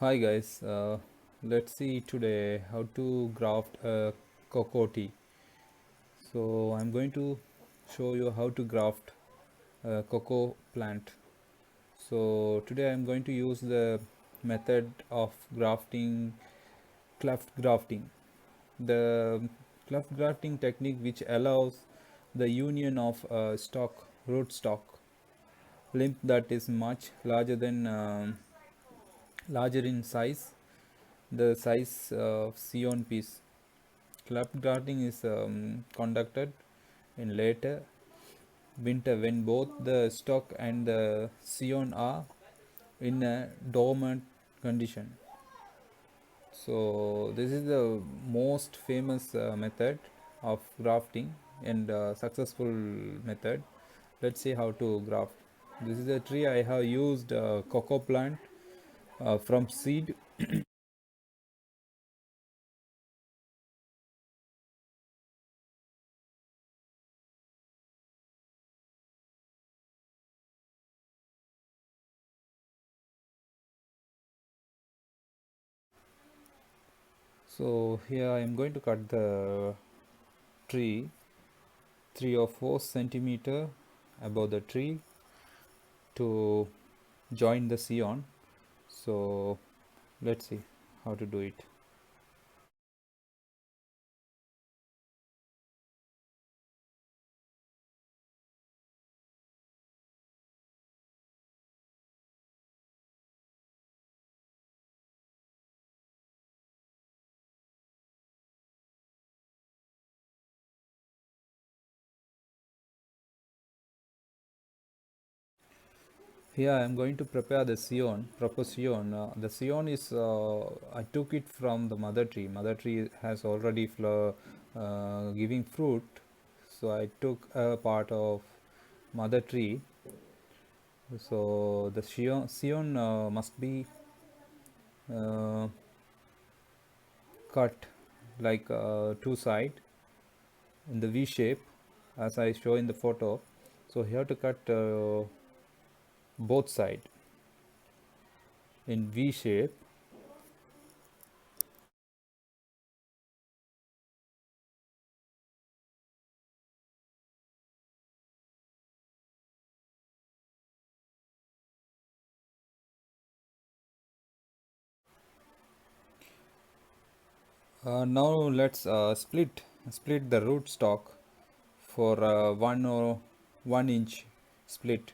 Hi guys, let's see today how to graft a cocoa tea. So I'm going to show you how to graft a cocoa plant. So today I'm going to use the method of grafting, cleft grafting. The cleft grafting technique which allows the union of root stock limb that is much larger in size, the size of Sion piece. Club gardening is conducted in later winter when both the stock and the scion are in a dormant condition. So this is the most famous method of grafting and successful method. Let's see how to graft. This is a tree. I have used cocoa plant from seed. So here I am going to cut the tree 3 or 4 centimeter above the tree to join the scion. So let's see how to do it. Here I am going to prepare the scion, proper scion. The scion is I took it from the mother tree. Mother tree has already giving fruit, so I took a part of mother tree. So the scion must be uh, cut like two side in the V shape as I show in the photo. So here to cut both side in V shape. Now let's split the root stock for 1 inch split.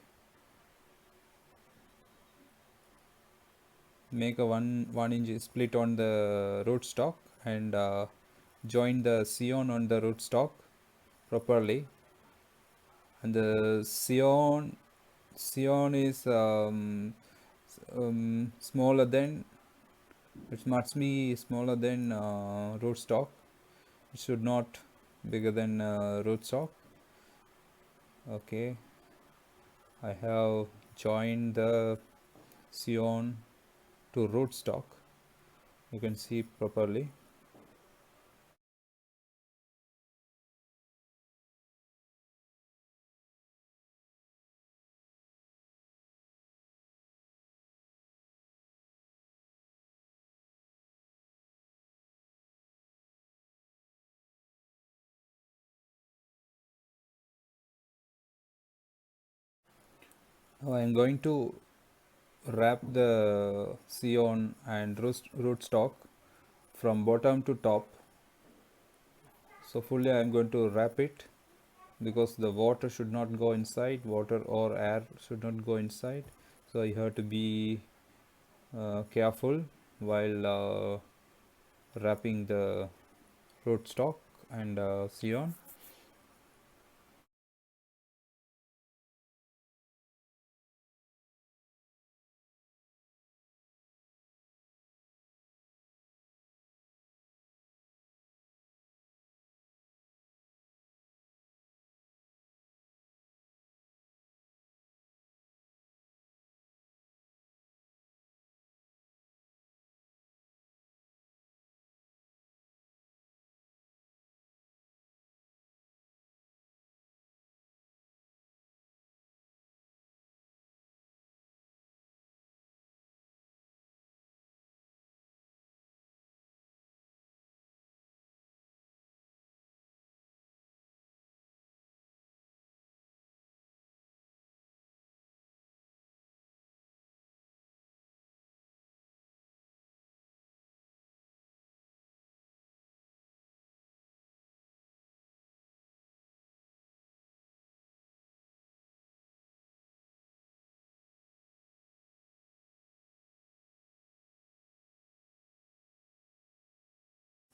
Make a one inch split on the root stock and join the scion on the root stock properly. And the scion is smaller than, it must be smaller than rootstock. It should not bigger than rootstock. Okay, I have joined the scion to rootstock. You can see properly. Now I am going to wrap the scion and rootstock from bottom to top. So fully I am going to wrap it because the water should not go inside, water or air should not go inside. So you have to be careful while wrapping the rootstock and scion.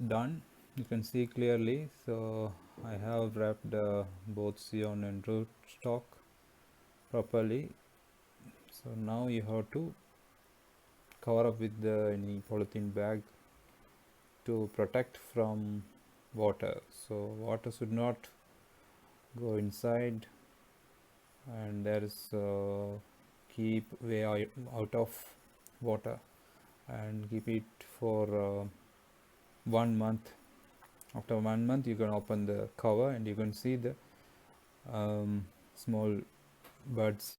done. You can see clearly. So I have wrapped both scion and rootstock properly. So now you have to cover up with any polythene bag to protect from water. So water should not go inside, and there is keep way out of water, and keep it for 1 month. After 1 month you can open the cover and you can see the small buds